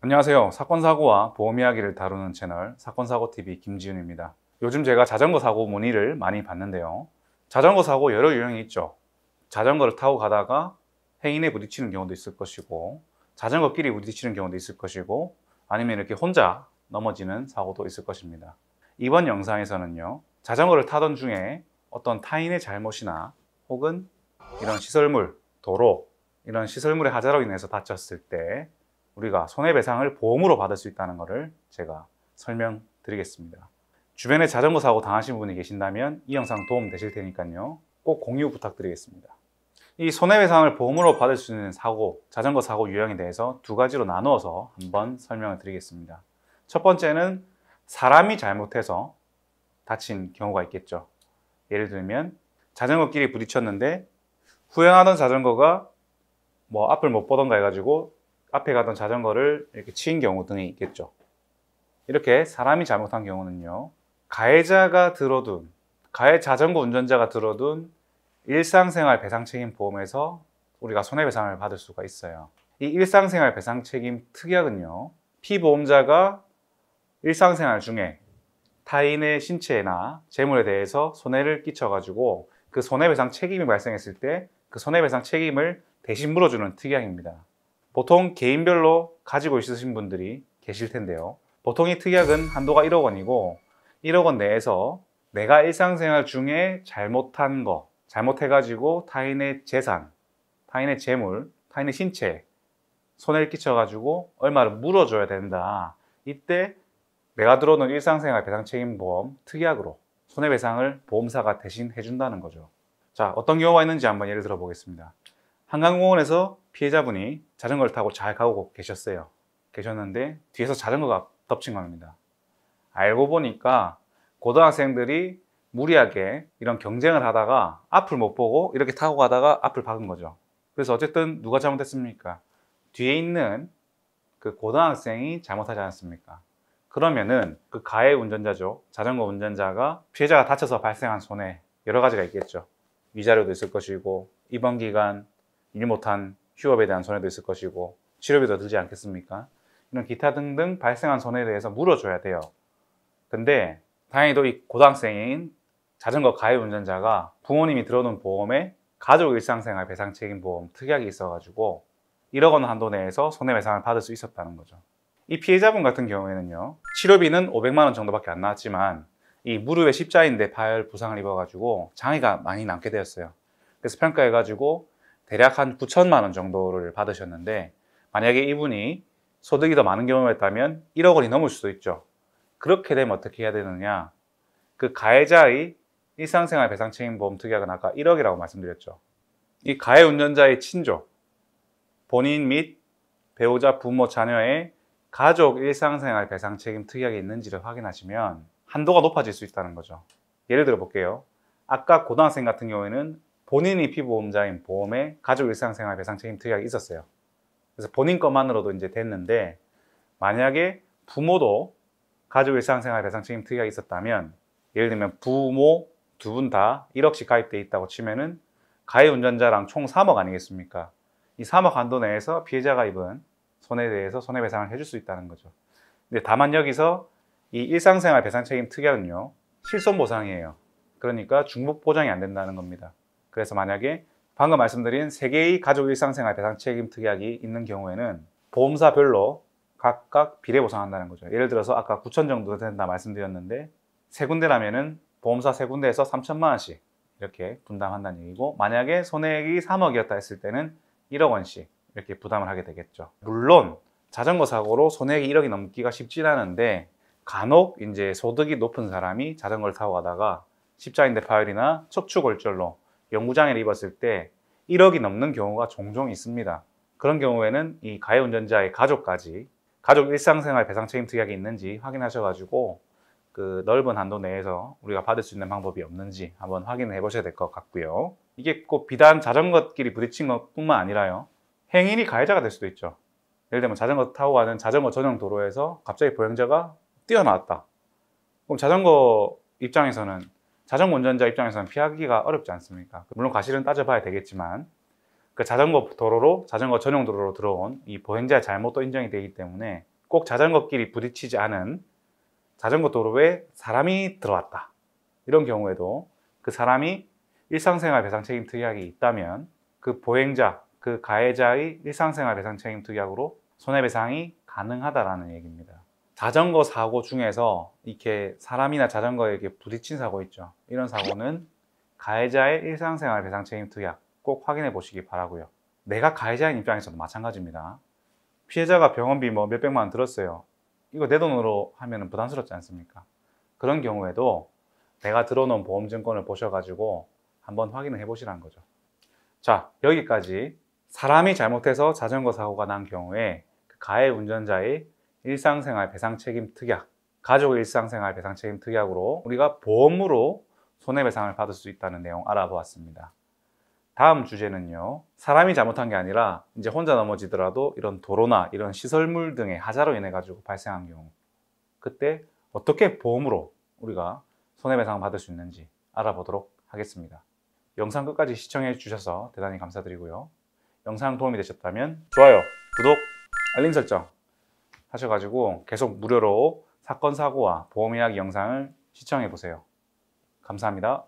안녕하세요. 사건사고와 보험 이야기를 다루는 채널 사건사고TV 김지윤입니다. 요즘 제가 자전거 사고 문의를 많이 받는데요. 자전거 사고 여러 유형이 있죠. 자전거를 타고 가다가 행인에 부딪히는 경우도 있을 것이고, 자전거끼리 부딪히는 경우도 있을 것이고, 아니면 이렇게 혼자 넘어지는 사고도 있을 것입니다. 이번 영상에서는요, 자전거를 타던 중에 어떤 타인의 잘못이나 혹은 이런 시설물, 도로, 이런 시설물의 하자로 인해서 다쳤을 때 우리가 손해배상을 보험으로 받을 수 있다는 것을 제가 설명드리겠습니다. 주변에 자전거 사고 당하신 분이 계신다면 이 영상 도움 되실 테니까요. 꼭 공유 부탁드리겠습니다. 이 손해배상을 보험으로 받을 수 있는 사고, 자전거 사고 유형에 대해서 두 가지로 나누어서 한번 설명을 드리겠습니다. 첫 번째는 사람이 잘못해서 다친 경우가 있겠죠. 예를 들면 자전거끼리 부딪혔는데 후행하던 자전거가 앞을 못 보던가 해가지고 앞에 가던 자전거를 이렇게 치인 경우 등이 있겠죠. 이렇게 사람이 잘못한 경우는요, 가해자가 들어둔, 가해 자전거 운전자가 들어둔 일상생활 배상책임보험에서 우리가 손해배상을 받을 수가 있어요. 이 일상생활 배상책임 특약은요, 피보험자가 일상생활 중에 타인의 신체나 재물에 대해서 손해를 끼쳐가지고 그 손해배상 책임이 발생했을 때 그 손해배상 책임을 대신 물어주는 특약입니다. 보통 개인별로 가지고 있으신 분들이 계실 텐데요. 보통 이 특약은 한도가 1억 원이고 1억 원 내에서 내가 일상생활 중에 잘못한 거, 잘못해가지고 타인의 재산, 타인의 재물, 타인의 신체 손해를 끼쳐가지고 얼마를 물어줘야 된다. 이때 내가 들어오는 일상생활 배상책임보험 특약으로 손해배상을 보험사가 대신 해준다는 거죠. 자, 어떤 경우가 있는지 한번 예를 들어 보겠습니다. 한강공원에서 피해자분이 자전거를 타고 잘 가고 계셨는데 뒤에서 자전거가 덮친 겁니다. 알고 보니까 고등학생들이 무리하게 이런 경쟁을 하다가 앞을 못 보고 이렇게 타고 가다가 앞을 박은 거죠. 그래서 어쨌든 누가 잘못했습니까? 뒤에 있는 그 고등학생이 잘못하지 않았습니까? 그러면은 그 가해 운전자죠. 자전거 운전자가 피해자가 다쳐서 발생한 손해 여러 가지가 있겠죠. 위자료도 있을 것이고 입원기간 일 못한 휴업에 대한 손해도 있을 것이고 치료비도 들지 않겠습니까? 이런 기타 등등 발생한 손해에 대해서 물어줘야 돼요. 근데 다행히도 이 고등학생인 자전거 가해 운전자가 부모님이 들어놓은 보험에 가족 일상생활 배상책임보험 특약이 있어가지고 1억 원 한도 내에서 손해배상을 받을 수 있었다는 거죠. 이 피해자분 같은 경우에는요, 치료비는 500만 원 정도밖에 안 나왔지만 이 무릎에 십자인대 파열 부상을 입어가지고 장애가 많이 남게 되었어요. 그래서 평가해가지고 대략 한 9천만 원 정도를 받으셨는데, 만약에 이분이 소득이 더 많은 경우였다면 1억 원이 넘을 수도 있죠. 그렇게 되면 어떻게 해야 되느냐, 그 가해자의 일상생활 배상책임보험 특약은 아까 1억이라고 말씀드렸죠. 이 가해 운전자의 친족, 본인 및 배우자, 부모, 자녀의 가족 일상생활 배상책임 특약이 있는지를 확인하시면 한도가 높아질 수 있다는 거죠. 예를 들어 볼게요. 아까 고등학생 같은 경우에는 본인이 피보험자인 보험에 가족 일상생활 배상책임 특약이 있었어요. 그래서 본인 것만으로도 이제 됐는데, 만약에 부모도 가족 일상생활 배상책임 특약이 있었다면, 예를 들면 부모 두 분 다 1억씩 가입돼 있다고 치면은 가해 운전자랑 총 3억 아니겠습니까? 이 3억 한도 내에서 피해자가 입은 손해에 대해서 손해배상을 해줄 수 있다는 거죠. 근데 다만 여기서 이 일상생활 배상책임 특약은요, 실손보상이에요. 그러니까 중복 보장이 안 된다는 겁니다. 그래서 만약에 방금 말씀드린 3개의 가족 일상생활 배상책임 특약이 있는 경우에는 보험사별로 각각 비례 보상한다는 거죠. 예를 들어서 아까 9천 정도 된다 말씀드렸는데 3군데라면은 보험사 3군데에서 3천만 원씩 이렇게 분담한다는 얘기고, 만약에 손해액이 3억이었다 했을 때는 1억 원씩 이렇게 부담을 하게 되겠죠. 물론 자전거 사고로 손해액이 1억이 넘기가 쉽진 않은데, 간혹 이제 소득이 높은 사람이 자전거를 타고 가다가 십자인대 파열이나 척추골절로 영구장애를 입었을 때 1억이 넘는 경우가 종종 있습니다. 그런 경우에는 이 가해 운전자의 가족까지 가족 일상생활 배상책임 특약이 있는지 확인하셔가지고 그 넓은 한도 내에서 우리가 받을 수 있는 방법이 없는지 한번 확인해 보셔야 될 것 같고요. 이게 꼭 비단 자전거끼리 부딪힌 것뿐만 아니라요, 행인이 가해자가 될 수도 있죠. 예를 들면 자전거 타고 가는 자전거 전용 도로에서 갑자기 보행자가 뛰어나왔다. 그럼 자전거 운전자 입장에서는 피하기가 어렵지 않습니까? 물론 과실은 따져봐야 되겠지만, 그 자전거 도로로, 자전거 전용 도로로 들어온 이 보행자의 잘못도 인정이 되기 때문에 꼭 자전거끼리 부딪히지 않은 자전거 도로에 사람이 들어왔다. 이런 경우에도 그 사람이 일상생활 배상 책임 특약이 있다면 그 보행자, 그 가해자의 일상생활 배상 책임 특약으로 손해배상이 가능하다라는 얘기입니다. 자전거 사고 중에서 이렇게 사람이나 자전거에게 부딪힌 사고 있죠. 이런 사고는 가해자의 일상생활 배상 책임 특약 꼭 확인해 보시기 바라고요. 내가 가해자인 입장에서도 마찬가지입니다. 피해자가 병원비 뭐 몇백만 원 들었어요. 이거 내 돈으로 하면 부담스럽지 않습니까? 그런 경우에도 내가 들어놓은 보험증권을 보셔가지고 한번 확인을 해보시라는 거죠. 자, 여기까지 사람이 잘못해서 자전거 사고가 난 경우에 그 가해 운전자의 일상생활 배상 책임 특약, 가족 일상생활 배상 책임 특약으로 우리가 보험으로 손해배상을 받을 수 있다는 내용 알아보았습니다. 다음 주제는요, 사람이 잘못한 게 아니라 이제 혼자 넘어지더라도 이런 도로나 이런 시설물 등의 하자로 인해 가지고 발생한 경우, 그때 어떻게 보험으로 우리가 손해배상을 받을 수 있는지 알아보도록 하겠습니다. 영상 끝까지 시청해 주셔서 대단히 감사드리고요. 영상 도움이 되셨다면 좋아요, 구독, 알림 설정 하셔가지고 계속 무료로 사건, 사고와 보험 이야기 영상을 시청해 보세요. 감사합니다.